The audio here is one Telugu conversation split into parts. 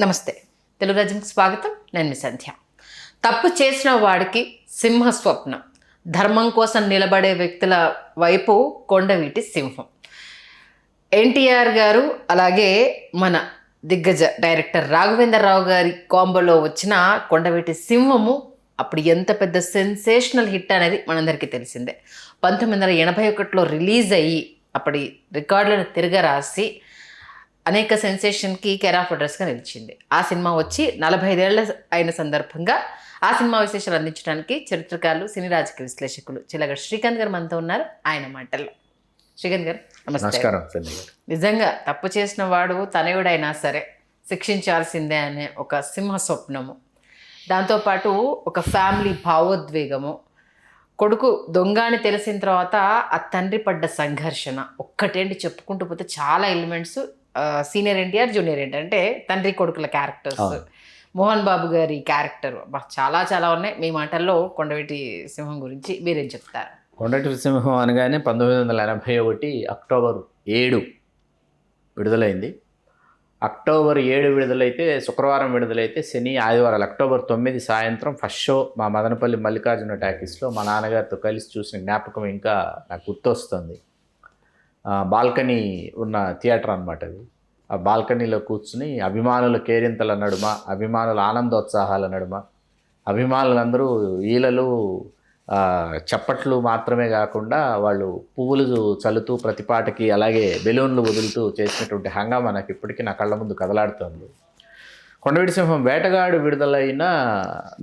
నమస్తే. తెలుగు రాజ్యంకి స్వాగతం. నేను మీ సంధ్య. తప్పు చేసిన వాడికి సింహ స్వప్నం. ధర్మం కోసం నిలబడే వ్యక్తుల వైపు కొండవీటి సింహం. ఎన్టీఆర్ గారు అలాగే మన దిగ్గజ డైరెక్టర్ రాఘవేంద్రరావు గారి కాంబోలో వచ్చిన కొండవీటి సింహము అప్పుడు ఎంత పెద్ద సెన్సేషనల్ హిట్ అనేది మనందరికీ తెలిసిందే. 1981లో రిలీజ్ అయ్యి అప్పటి రికార్డులను తిరగరాసి అనేక సెన్సేషన్కి కేర్ ఆఫ్ అడ్రస్గా నిలిచింది. ఆ సినిమా వచ్చి 45 ఏళ్ల అయిన సందర్భంగా ఆ సినిమా విశేషాలు అందించడానికి చరిత్రకారులు, సినీ రాజకీయ విశ్లేషకులు చిలగడ శ్రీకాంత్ గారు మనతో ఉన్నారు. ఆయన మాటల్లో. శ్రీకాంత్ గారు నమస్కారం. నిజంగా తప్పు చేసిన వాడు తనయుడైనా సరే శిక్షించాల్సిందే అనే ఒక సింహ స్వప్నము, దాంతోపాటు ఒక ఫ్యామిలీ భావోద్వేగము, కొడుకు దొంగ అని తెలిసిన తర్వాత ఆ తండ్రి పడ్డ సంఘర్షణ, ఒక్కటేంటి చెప్పుకుంటూ పోతే చాలా elements. Senior NTR, junior NTR అంటే తండ్రి కొడుకుల క్యారెక్టర్స్, మోహన్ బాబు గారి క్యారెక్టర్ చాలా చాలా ఉన్నాయి. మీ మాటల్లో కొండవీటి సింహం గురించి మీరేం చెప్తారు? కొండవీటి సింహం అనగానే 1981 అక్టోబర్ 7 విడుదలైంది. అక్టోబర్ 7 విడుదలైతే శుక్రవారం విడుదలైతే శని ఆదివారాలు అక్టోబర్ 9 సాయంత్రం ఫస్ట్ షో మా మదనపల్లి మల్లికార్జున టాకీస్లో మా నాన్నగారితో కలిసి చూసిన జ్ఞాపకం ఇంకా నాకు గుర్తొస్తుంది. బాల్కనీ ఉన్న థియేటర్ అనమాట అది. ఆ బాల్కనీలో కూర్చుని అభిమానుల కేరింతల నడుమ, అభిమానుల ఆనందోత్సాహాల నడుమ, అభిమానులందరూ ఈలలు చప్పట్లు మాత్రమే కాకుండా వాళ్ళు పువ్వులు చల్లుతూ ప్రతిపాటకి అలాగే బెలూన్లు వదులుతూ చేసినటువంటి హంగామా నాకు ఇప్పటికీ నా కళ్ళ ముందు కదలాడుతోంది. కొండవీటి సింహం వేటగాడు విడుదలైన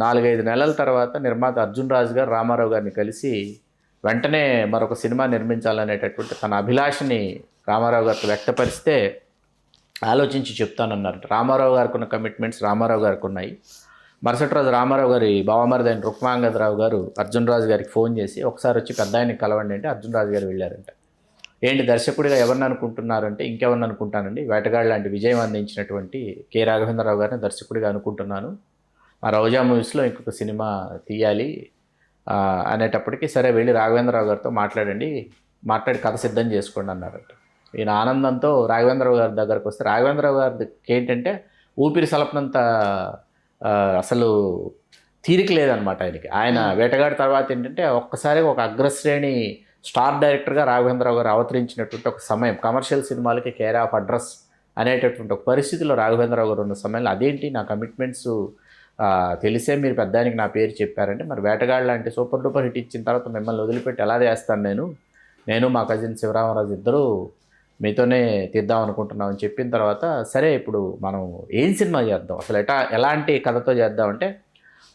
4-5 నెలల తర్వాత నిర్మాత అర్జున్ రాజు గారు రామారావు గారిని కలిసి వెంటనే మరొక సినిమా నిర్మించాలనేటటువంటి తన అభిలాషని రామారావు గారికి వ్యక్తపరిస్తే ఆలోచించి చెప్తానన్నారు. రామారావు గారికి ఉన్న కమిట్మెంట్స్ రామారావు గారికి ఉన్నాయి. మరుసటి రోజు రామారావు గారి బావమరిది అయిన రుక్మాంగదరావు గారు అర్జున్ రాజు గారికి ఫోన్ చేసి ఒకసారి వచ్చి పెద్ద ఆయన్ని కలవండి అంటే అర్జున్ రాజు గారు వెళ్ళారంట. ఏంటి దర్శకుడిగా ఎవరిని అనుకుంటున్నారంటే ఇంకెవరిని అనుకుంటానండి, వేటగాడు లాంటి విజయం అందించినటువంటి కె రాఘవేంద్రరావు గారిని దర్శకుడిగా అనుకుంటున్నాను. ఆ రోజా మూవీస్లో ఇంకొక సినిమా తీయాలి అనేటప్పటికీ సరే వెళ్ళి రాఘవేంద్రరావు గారితో మాట్లాడి కథ సిద్ధం చేసుకోండి అన్నారంట. ఈయన ఆనందంతో రాఘవేంద్రరావు గారి దగ్గరకు వస్తే రాఘవేంద్రరావు గారికి ఏంటంటే ఊపిరి సలపనంత అసలు తీరిక లేదనమాట ఆయనకి. ఆయన వేటగాడి తర్వాత ఏంటంటే ఒక్కసారిగా ఒక అగ్రశ్రేణి స్టార్ డైరెక్టర్గా రాఘవేంద్రరావు గారు అవతరించినటువంటి ఒక సమయం, కమర్షియల్ సినిమాలకి కేర్ ఆఫ్ అడ్రస్ అనేటటువంటి ఒక పరిస్థితిలో రాఘవేంద్రరావు గారు ఉన్న సమయంలో అదేంటి నా కమిట్మెంట్స్ తెలిసే మీరు పెద్దానికి నా పేరు చెప్పారంటే మరి వేటగాడు లాంటి సూపర్ డూపర్ హిట్ ఇచ్చిన తర్వాత మిమ్మల్ని వదిలిపెట్టి ఎలా చేస్తాను నేను మా కజిన్ శివరామరాజు ఇద్దరు మీతోనే తీద్దాం అనుకుంటున్నాం అని చెప్పిన తర్వాత సరే ఇప్పుడు మనం ఏం సినిమా చేద్దాం, అసలు ఎలాంటి కథతో చేద్దామంటే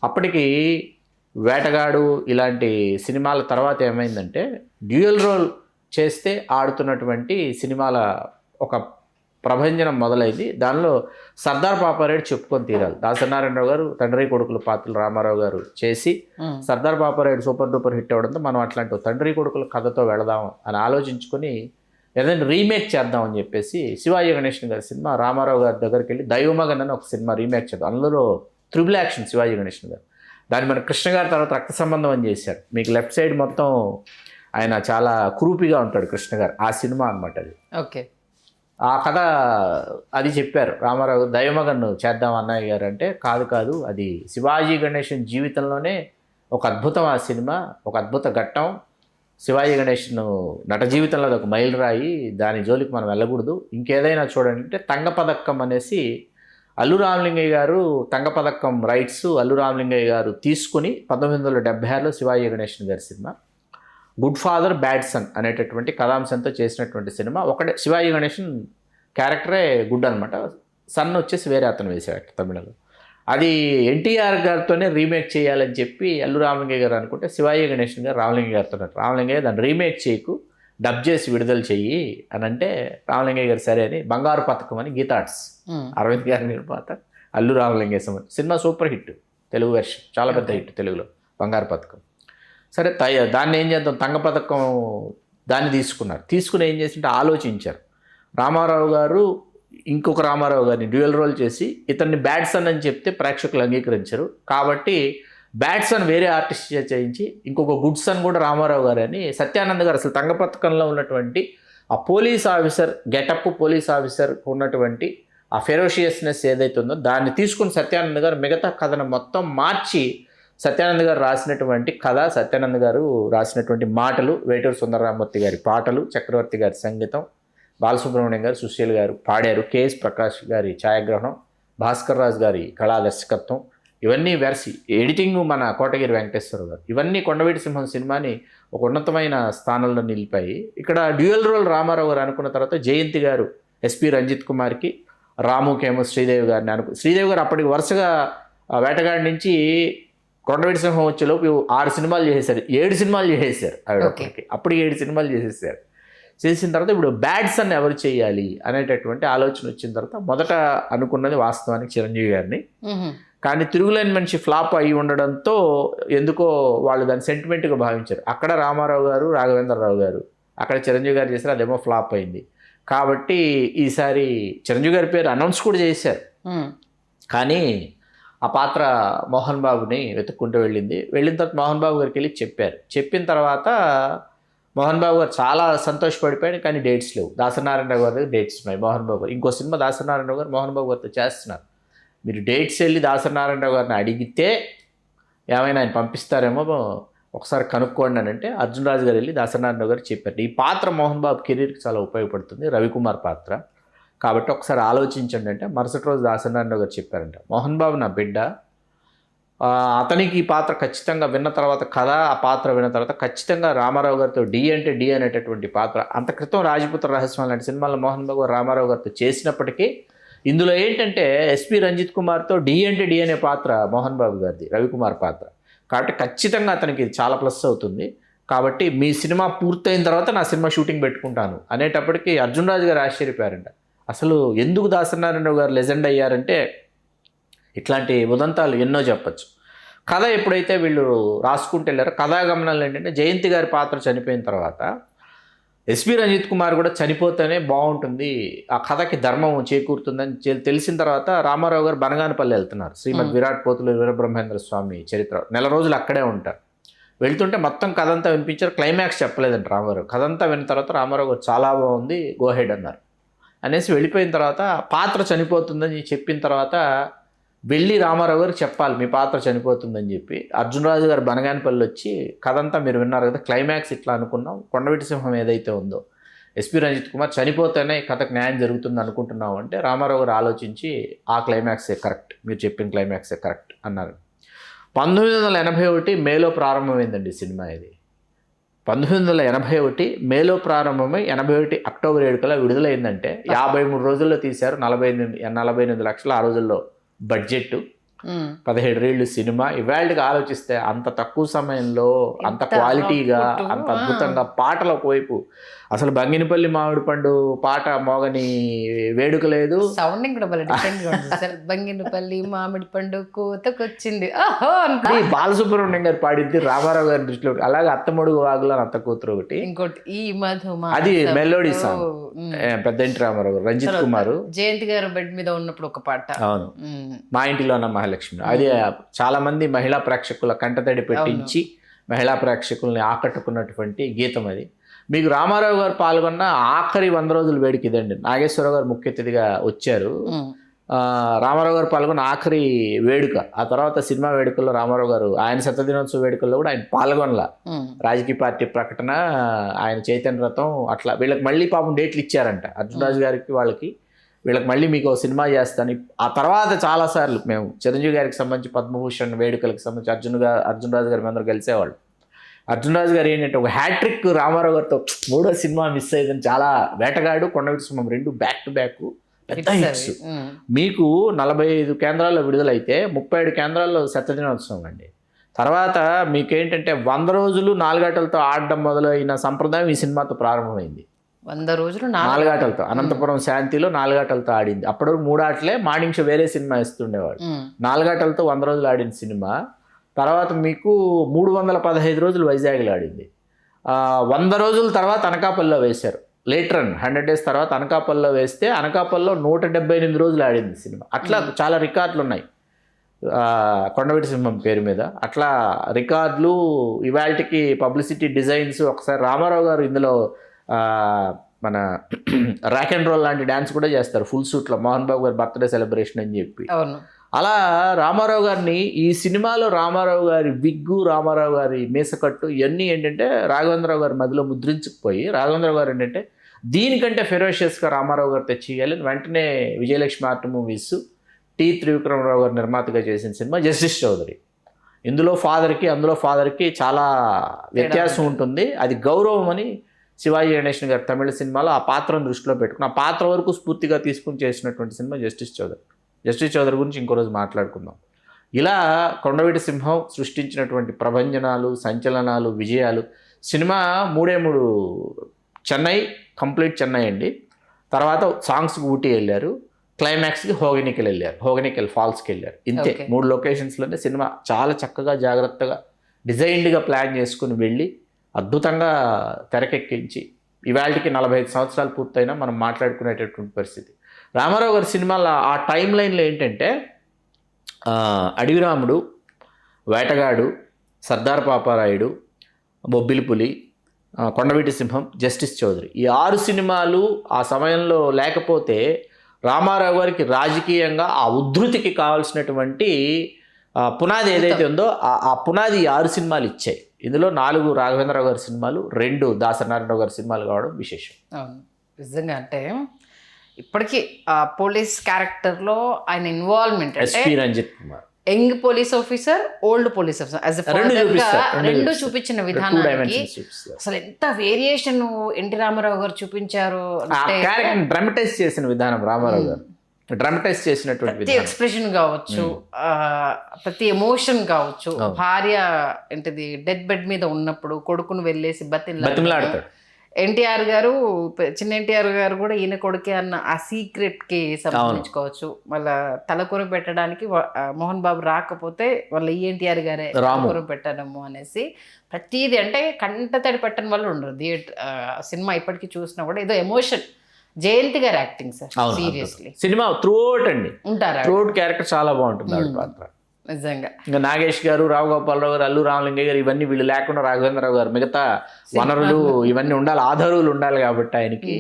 అప్పటికి వేటగాడు ఇలాంటి సినిమాల తర్వాత ఏమైందంటే డ్యూయల్ రోల్ చేస్తే ఆడుతున్నటువంటి సినిమాల ఒక ప్రభంజనం మొదలైంది. దానిలో సర్దార్ పాపారాయుడు చెప్పుకొని తీరాలి. దాసనారాయణరావు గారు తండ్రి కొడుకుల పాత్రలు రామారావు గారు చేసి Sardar Paparayudu super duper hit అవ్వడంతో మనం అట్లాంటి తండ్రి కొడుకుల కథతో వెళదాం అని ఆలోచించుకొని ఏదైనా రీమేక్ చేద్దాం అని చెప్పేసి శివాజీ గణేషన్ గారి సినిమా రామారావు గారి దగ్గరికి వెళ్ళి దైవమగన్ అని ఒక సినిమా రీమేక్ చేద్దాం. అందులో త్రిబుల్ యాక్షన్ శివాజీ గణేషన్ గారు. దాన్ని మన కృష్ణ గారి తర్వాత రక్త సంబంధం అని చేశారు. మీకు లెఫ్ట్ సైడ్ మొత్తం ఆయన చాలా క్రూపిగా ఉంటాడు కృష్ణ గారు. ఆ సినిమా అనమాట అది. ఓకే. ఆ కథ అది చెప్పారు రామారావు. దైవమగన్ చేద్దాం అన్నయ్య గారు అంటే కాదు అది శివాజీ గణేషన్ జీవితంలోనే ఒక అద్భుతం. ఆ సినిమా ఒక అద్భుత ఘట్టం. శివాజీ గణేషన్ నట జీవితంలో అది ఒక మైలురాయి, దాని జోలికి మనం వెళ్ళకూడదు. ఇంకేదైనా చూడండి అంటే తంగపథకం అనేసి అల్లు రామలింగయ్య గారు తంగపథకం రైట్స్ అల్లు రామలింగయ్య గారు తీసుకుని 1976లో శివాజీ గణేషన్ గారి cinema good father bad son అనేటటువంటి కథాంశంతో చేసినటువంటి సినిమా. ఒకటే శివాజీ గణేషన్ క్యారెక్టరే గుడ్ అనమాట, సన్ వచ్చేసి వేరే అతను వేసాడు తమిళలో. అది ఎన్టీఆర్ గారితోనే రీమేక్ చేయాలని చెప్పి అల్లు రామలింగయ్య గారు అనుకుంటే శివాజీ గణేషన్ గారు రామలింగయ్య గారితో రామలింగయ్య దాన్ని రీమేక్ చేయకు, డబ్ చేసి విడుదల చెయ్యి అని అంటే రామలింగయ్య గారు సరే అని బంగారు పథకం అని గీతార్ట్స్ అరవింద్ గారి నిర్మాత Allu Ramalingaiah cinema super hit, Telugu version చాలా పెద్ద హిట్ తెలుగులో బంగారు పథకం. సరే దాన్ని ఏం చేద్దాం, తంగ పథకం దాన్ని తీసుకుని ఏం చేసింటే ఆలోచించారు. రామారావు గారు ఇంకొక రామారావు గారిని డ్యూయల్ రోల్ చేసి ఇతన్ని బ్యాట్సన్ అని చెప్తే ప్రేక్షకులు అంగీకరించరు కాబట్టి బ్యాట్సన్ వేరే ఆర్టిస్ట్ చేయించి ఇంకొక గుడ్ సన్ కూడా రామారావు గారు అని సత్యానంద్ గారు అసలు తంగ పథకంలో ఉన్నటువంటి ఆ police officer getup, police officer ఉన్నటువంటి ఆ ఫెరోషియస్నెస్ ఏదైతే ఉందో దాన్ని తీసుకుని సత్యానంద్ గారు మిగతా కథను మొత్తం మార్చి సత్యానంద్ గారు రాసినటువంటి కథ, సత్యానంద్ గారు రాసినటువంటి మాటలు, వేటూరు సుందరరామూర్తి గారి పాటలు, చక్రవర్తి గారి సంగీతం, బాలసుబ్రహ్మణ్యం గారు, సుశీల్ గారు పాడారు, కేఎస్ ప్రకాష్ గారి ఛాయాగ్రహణం, భాస్కర్ రాజు గారి కళా దర్శకత్వం, ఇవన్నీ వెర్సి ఎడిటింగ్ మన కోటగిరి వెంకటేశ్వర గారు, ఇవన్నీ కొండవీటి సింహం సినిమాని ఒక ఉన్నతమైన స్థానంలో నిలిపాయి. ఇక్కడ డ్యూయల్ రోల్ రామారావు గారు అనుకున్న తర్వాత జయంతి గారు ఎస్పి రంజిత్ కుమార్కి, రాముకేమో శ్రీదేవి గారిని శ్రీదేవి గారు అప్పటికి వరుసగా వేటగాడి నుంచి కొండవీటి సింహం వచ్చేలోపు 6 సినిమాలు చేసేసారు, 7 సినిమాలు చేసేసారు ఆవిడ అప్పటికి 7 సినిమాలు చేసేసారు. చేసిన తర్వాత ఇప్పుడు బ్యాడ్స్ అని ఎవరు చేయాలి అనేటటువంటి ఆలోచన వచ్చిన తర్వాత మొదట అనుకున్నది వాస్తవానికి చిరంజీవి గారిని. కానీ తిరుగులేని మనిషి ఫ్లాప్ అయి ఉండడంతో ఎందుకో వాళ్ళు దాన్ని సెంటిమెంట్గా భావించారు. అక్కడ రామారావు గారు, రాఘవేంద్రరావు గారు, అక్కడ చిరంజీవి గారు చేశారు, అదేమో ఫ్లాప్ అయింది. కాబట్టి ఈసారి చిరంజీవి గారి పేరు అనౌన్స్ కూడా చేశారు. కానీ ఆ పాత్ర మోహన్ బాబుని వెతుక్కుంటూ వెళ్ళిన తర్వాత మోహన్ బాబు గారికి వెళ్ళి చెప్పారు. చెప్పిన తర్వాత మోహన్ బాబు గారు చాలా సంతోషపడిపోయాడు. కానీ డేట్స్ లేవు. దాసనారాయణరావు గారి దగ్గర డేట్స్ ఉన్నాయి. మోహన్ బాబు గారు ఇంకో సినిమా దాసనారాయణరావు గారు మోహన్ బాబు గారితో చేస్తున్నారు. మీరు డేట్స్ వెళ్ళి దాసనారాయణరావు గారిని అడిగితే ఏమైనా ఆయన పంపిస్తారేమో ఒకసారి కనుక్కోండి అని అంటే అర్జున్ రాజు గారు వెళ్ళి దాసనారాయణరావు గారు చెప్పారు, ఈ పాత్ర మోహన్ బాబు కెరీర్కి చాలా ఉపయోగపడుతుంది, రవికుమార్ పాత్ర కాబట్టి ఒకసారి ఆలోచించండి అంటే మరుసటి రోజు దాసనారాయణరావు గారు చెప్పారంట, మోహన్ బాబు నా బిడ్డ, అతనికి ఈ పాత్ర ఖచ్చితంగా విన్న తర్వాత కథ, ఆ పాత్ర విన్న తర్వాత ఖచ్చితంగా రామారావు గారితో డి అంటే డి అనేటటువంటి పాత్ర. అంత క్రితం రాజపుత్ర రహస్యం లాంటి సినిమాల్లో మోహన్ బాబు రామారావు గారితో చేసినప్పటికీ ఇందులో ఏంటంటే ఎస్పి రంజిత్ కుమార్తో డి అంటే డి అనే పాత్ర మోహన్ బాబు గారిది, రవికుమార్ పాత్ర. కాబట్టి ఖచ్చితంగా అతనికి ఇది చాలా ప్లస్ అవుతుంది. కాబట్టి మీ సినిమా పూర్తయిన తర్వాత నా సినిమా షూటింగ్ పెట్టుకుంటాను అనేటప్పటికీ అర్జున్ రాజు గారు ఆశ్చర్యపోయారంట. అసలు ఎందుకు దాసనారాయణరావు గారు లెజెండ్ అయ్యారంటే ఇట్లాంటి ఉదంతాలు ఎన్నో చెప్పచ్చు. కథ ఎప్పుడైతే వీళ్ళు రాసుకుంటూ వెళ్ళారో కథాగమనాలు ఏంటంటే జయంతి గారి పాత్ర చనిపోయిన తర్వాత ఎస్పి రంజిత్ కుమార్ కూడా చనిపోతేనే బాగుంటుంది, ఆ కథకి ధర్మం చేకూరుతుందని తెలిసిన తర్వాత రామారావు గారు బనగానపల్లి వెళ్తున్నారు. శ్రీమద్ విరాట్ పోతులు వీరబ్రహ్మేంద్ర స్వామి చరిత్ర, నెల రోజులు అక్కడే ఉంటారు. వెళ్తుంటే మొత్తం కథ అంతా వినిపించారు, క్లైమాక్స్ చెప్పలేదంట రామారావు. కథ అంతా విన్న తర్వాత రామారావు గారు చాలా బాగుంది, గో హెడ్ అన్నారు. అనేసి వెళ్ళిపోయిన తర్వాత పాత్ర చనిపోతుందని చెప్పిన తర్వాత వెళ్ళి రామారావు గారు చెప్పాలి మీ పాత్ర చనిపోతుందని చెప్పి అర్జున్ రాజు గారు బనగానపల్లి వచ్చి కథ అంతా మీరు విన్నారు కదా, క్లైమాక్స్ ఇట్లా అనుకున్నాం, కొండవీటి సింహం ఏదైతే ఉందో ఎస్పి రంజిత్ కుమార్ చనిపోతేనే కథకు న్యాయం జరుగుతుంది అనుకుంటున్నాం అంటే రామారావు గారు ఆలోచించి ఆ క్లైమాక్సే కరెక్ట్, మీరు చెప్పిన క్లైమాక్సే కరెక్ట్ అన్నారు. 1981 మేలో ప్రారంభమైందండి సినిమా. ఇది 1981 మేలో ప్రారంభమై 81 అక్టోబర్ 7 కల్లా విడుదలైందంటే 53 రోజుల్లో తీశారు. 48 లక్షల ఆ రోజుల్లో బడ్జెట్, 17 రీళ్లు సినిమా. ఇవాళకి ఆలోచిస్తే అంత తక్కువ సమయంలో అంత క్వాలిటీగా అంత అద్భుతంగా పాటల వైపు అసలు బంగినపల్లి మామిడి పండు పాట మోగని వేడుక లేదు. సౌండింగ్ కూడా బంగినపల్లి మామిడి పండు కోతకొచ్చింది బాలసుబ్రహ్మణ్యం గారు పాడింది రామారావు గారి దృష్టిలో. అలాగే అత్తమడుగు వాగులో అత్త కూతురు ఒకటి, ఇంకోటి ఈ మధు, అది మెలోడీ సాంగ్, పెద్ద ఇంటి రామారావు గారు, రంజిత్ కుమార్, జయంతి గారు బెడ్ మీద ఉన్నప్పుడు ఒక పాట, అవును మా ఇంటిలోన మహాలక్ష్మి. అది చాలా మంది మహిళా ప్రేక్షకుల కంటతడి పెట్టించి మహిళా ప్రేక్షకుల్ని ఆకట్టుకున్నటువంటి గీతం అది. మీకు రామారావు గారు పాల్గొన్న ఆఖరి 100 రోజుల వేడుక ఇదండి. నాగేశ్వరరావు గారు ముఖ్య అతిథిగా వచ్చారు. రామారావు గారు పాల్గొన్న ఆఖరి వేడుక. ఆ తర్వాత సినిమా వేడుకల్లో రామారావు గారు ఆయన శతదినోత్సవ వేడుకల్లో కూడా ఆయన పాల్గొనలా. రాజకీయ పార్టీ ప్రకటన, ఆయన చైతన్య రథం, అట్లా వీళ్ళకి మళ్ళీ పాపం డేట్లు ఇచ్చారంట అర్జున్ రాజు గారికి, వాళ్ళకి వీళ్ళకి మళ్ళీ మీకు సినిమా చేస్తాను. ఆ తర్వాత చాలాసార్లు మేము చిరంజీవి గారికి సంబంధించి పద్మభూషణ్ వేడుకలకు సంబంధించి అర్జున్ రాజు గారు అందరూ కలిసేవాళ్ళు. అర్జున్ రాజు గారు ఏంటంటే ఒక హ్యాట్రిక్ రామారావు గారితో 3వ సినిమా మిస్ అయ్యిందని, చాలా వేటగాడు, కొండవీటి సింహం 2 బ్యాక్ టు బ్యాక్ పెద్ద హిట్స్. మీకు 45 కేంద్రాల్లో విడుదలైతే 37 కేంద్రాల్లో శతదినోత్సవం అండి. తర్వాత మీకేంటంటే 100 రోజులు 4 ఆటలతో ఆడడం మొదలైన సంప్రదాయం ఈ సినిమాతో ప్రారంభమైంది. 100 రోజులు 4 ఆటలతో, అనంతపురం శాంతిలో 4 ఆటలతో ఆడింది. అప్పటి 3 ఆటలే, మార్నింగ్ షో వేరే సినిమా ఇస్తుండేవాడు. 4 ఆటలతో 100 రోజులు ఆడిన సినిమా. తర్వాత మీకు 315 రోజులు వైజాగ్లో ఆడింది. 100 రోజుల తర్వాత అనకాపల్లిలో వేశారు. లేట్ రన్ 100 డేస్ తర్వాత అనకాపల్లిలో వేస్తే అనకాపల్లిలో 178 రోజులు ఆడింది సినిమా. అట్లా చాలా రికార్డులు ఉన్నాయి కొండవీటి సింహం పేరు మీద. అట్లా రికార్డులు ఇవాళకి పబ్లిసిటీ డిజైన్స్. ఒకసారి రామారావు గారు ఇందులో మన రాక్ అండ్ రోల్ లాంటి డ్యాన్స్ కూడా చేస్తారు ఫుల్ సూట్లో, మోహన్ బాబు గారి బర్త్డే సెలబ్రేషన్ అని చెప్పి. అవును. అలా రామారావు గారిని ఈ సినిమాలో రామారావు గారి విగ్గు, రామారావు గారి మీసకట్టు ఇవన్నీ ఏంటంటే రాఘవేంద్రరావు గారి మధ్యలో ముద్రించుకుపోయి, రాఘవేంద్రరావు గారు ఏంటంటే దీనికంటే ఫెరోషియస్గా రామారావు గారు తెచ్చేయాలి. వెంటనే Vijayalakshmi art movies T Trivikrama Rao గారు నిర్మాతగా చేసిన సినిమా జస్టిస్ చౌదరి. ఇందులో ఫాదర్కి అందులో ఫాదర్కి చాలా వ్యత్యాసం ఉంటుంది. అది గౌరవం అని శివాజీ గణేశన్ గారు తమిళ సినిమాలో ఆ పాత్రను దృష్టిలో పెట్టుకుని ఆ పాత్ర వరకు స్ఫూర్తిగా తీసుకుని చేసినటువంటి cinema justice Chowdary. Justice Chowdary గురించి ఇంకో రోజు మాట్లాడుకుందాం. ఇలా కొండవీటి సింహం సృష్టించినటువంటి ప్రభంజనాలు, సంచలనాలు, విజయాలు. సినిమా 3 చెన్నై, కంప్లీట్ చెన్నై అండి. తర్వాత సాంగ్స్కి ఊటీ వెళ్ళారు, క్లైమాక్స్కి హోగనికల్ ఫాల్స్కి వెళ్ళారు. ఇంతే 3 లొకేషన్స్లోనే సినిమా చాలా చక్కగా జాగ్రత్తగా డిజైన్డ్గా ప్లాన్ చేసుకుని వెళ్ళి అద్భుతంగా తెరకెక్కించి ఇవాళకి 45 సంవత్సరాలు పూర్తయినా మనం మాట్లాడుకునేటటువంటి పరిస్థితి. రామారావు గారి సినిమాలో ఆ టైం లైన్లో ఏంటంటే అడవిరాముడు, వేటగాడు, సర్దార్ పాపారాయుడు, బొబ్బిలిపులి, కొండవీటి సింహం, జస్టిస్ చౌదరి, ఈ 6 సినిమాలు ఆ సమయంలో లేకపోతే రామారావు గారికి రాజకీయంగా ఆ ఉద్ధృతికి కావాల్సినటువంటి పునాది ఏదైతే ఉందో ఆ పునాది 6 సినిమాలు ఇచ్చాయి. ఇందులో 4 రాఘవేంద్రరావు గారి సినిమాలు, 2 దాసనారాయణరావు గారి సినిమాలు కావడం విశేషం. అవును, నిజంగా. అంటే ఇప్పటికీ ఆ పోలీస్ క్యారెక్టర్లో ఆయన involvement, SP Ranjith Kumar, young police officer, old police officer, రెండు చూపించిన విధానానికి అసలు ఎంత వేరియేషన్ ఎన్టీ రామారావు గారు చూపించారు. డ్రామటైజ్ చేసిన విధానం రామారావు గారు, డ్రామటైజ్ చేసినటువంటి ప్రతి ఎక్స్ప్రెషన్ కావచ్చు, ప్రతి ఎమోషన్ కావచ్చు. భార్య ఏంటిది డెత్ బెడ్ మీద ఉన్నప్పుడు కొడుకును వెళ్ళేసి బతిమలాడతాడు. ఎన్టీఆర్ గారు, చిన్న ఎన్టీఆర్ గారు కూడా ఈయన కొడుకే అన్న ఆ సీక్రెట్ కి సంబంధించుకోవచ్చు. మళ్ళా తలకూర పెట్టడానికి మోహన్ బాబు రాకపోతే వాళ్ళ ఈఎన్టీఆర్ గారే తలకూర పెట్టడము అనేసి ప్రతిదీ అంటే కంటతడి పెట్టని వాళ్ళు ఉండరు. సినిమా ఇప్పటికీ చూసినా కూడా ఏదో ఎమోషన్. జయంతి గారు acting sir, seriously cinema throughout అండి ఉంటారా, త్రూఅవుట్ క్యారెక్టర్ చాలా బాగుంటుంది ఆవిడ పాత్ర. నిజంగా ఇంకా నాగేష్ గారు, రావు గోపాలరావు గారు, అల్లు రామలింగయ్య గారు, ఇవన్నీ వీళ్ళు లేకుండా రాఘవేంద్రరావు గారు మిగతా వనరులు ఇవన్నీ ఉండాలి, ఆధారులు ఉండాలి కాబట్టి ఆయనకి.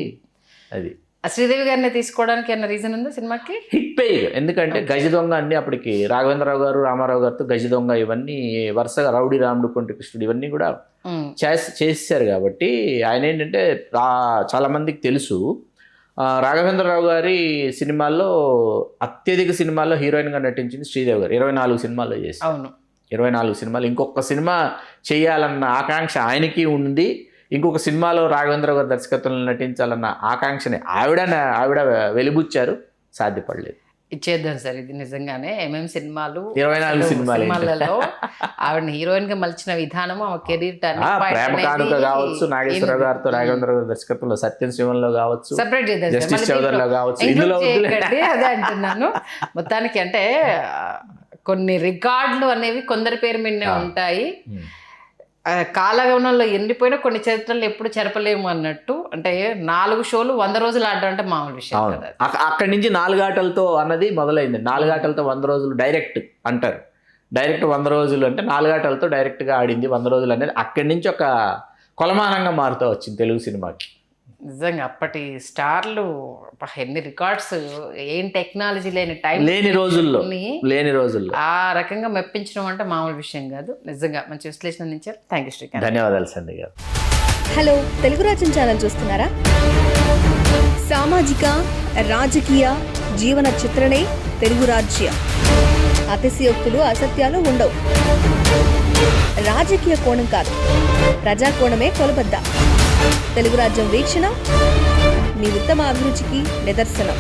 అది శ్రీదేవి గారిని తీసుకోవడానికి అన్న రీజన్ ఉందా సినిమాకి? హిట్ పే, ఎందుకంటే గజ దొంగ అన్ని అప్పటికి రాఘవేంద్రరావు గారు, రామారావు గారితో గజ దొంగ ఇవన్నీ వరుసగా రౌడీ రాముడు, కొంటి కృష్ణుడు ఇవన్నీ కూడా చేశారు కాబట్టి ఆయన ఏంటంటే చాలా మందికి తెలుసు. రాఘవేంద్రరావు గారి సినిమాల్లో అత్యధిక సినిమాల్లో హీరోయిన్గా నటించింది శ్రీదేవి గారు. 24 సినిమాల్లో చేసి, 24 సినిమాలు. ఇంకొక సినిమా చేయాలన్న ఆకాంక్ష ఆయనకి ఉంది. ఇంకొక సినిమాలో రాఘవేంద్ర గారి దర్శకత్వంలో నటించాలన్న ఆకాంక్షని ఆవిడ వెలిబుచ్చారు, సాధ్యపడలేదు. ఇచ్చేద్దాం సార్, ఇది నిజంగానే సినిమాలు 24 సినిమాలలో ఆవిడని హీరోయిన్ గా మలిచిన విధానము ఆమె కెరీర్ ప్రేమ కానుక కావచ్చు, నాగేశ్వరరావు గారితో రాఘవేంద్ర గారి దర్శకత్వంలో సత్యం శివంలో కావచ్చు, సెపరేట్ చేద్దాం, జస్టిస్ చౌదరిలో కావచ్చు, ఇందులో అదే అంటున్నాను. మొత్తానికి అంటే కొన్ని రికార్డులు అనేవి కొందరి పేరు మీదనే ఉంటాయి. కాలగమనంలో ఎండిపోయినా కొన్ని చరిత్రలు ఎప్పుడు చెరపలేము అన్నట్టు. అంటే 4 షోలు 100 రోజులు ఆడడం అంటే మామూలు విషయం కదా. అక్కడి నుంచి 4 ఆటలతో అన్నది మొదలైంది. 4 ఆటలతో 100 రోజులు డైరెక్ట్ అంటారు. డైరెక్ట్ 100 రోజులు అంటే 4 ఆటలతో డైరెక్ట్గా ఆడింది 100 రోజులు అనేది అక్కడి నుంచి ఒక కొలమానంగా మారుతూ వచ్చింది తెలుగు సినిమాకి. నిజంగా అప్పటి స్టార్లు ఎన్ని రికార్డ్స్, ఏం టెక్నాలజీ లేని టైం, లేని రోజుల్లో ఆ రకంగా మెప్పించడం అంటే మామూలు విషయం కాదు. నిజంగా మంచి విశ్లేషణ అందించారు. Thank you Srikanth. ధన్యవాదాలు సంధ్య గారు. హలో, తెలుగు రాజ్యం ఛానల్ చూస్తున్నారా? సామాజిక, రాజకీయ, జీవన చిత్రణే తెలుగు రాజ్యం. అతిశయోక్తులు, అసత్యాలు ఉండవు. రాజకీయ కోణం కాదు, ప్రజా కోణమే కొలబద్ద. తెలుగు రాజ్యం వీక్షణ మీ ఉత్తమ అభిరుచికి నిదర్శనం.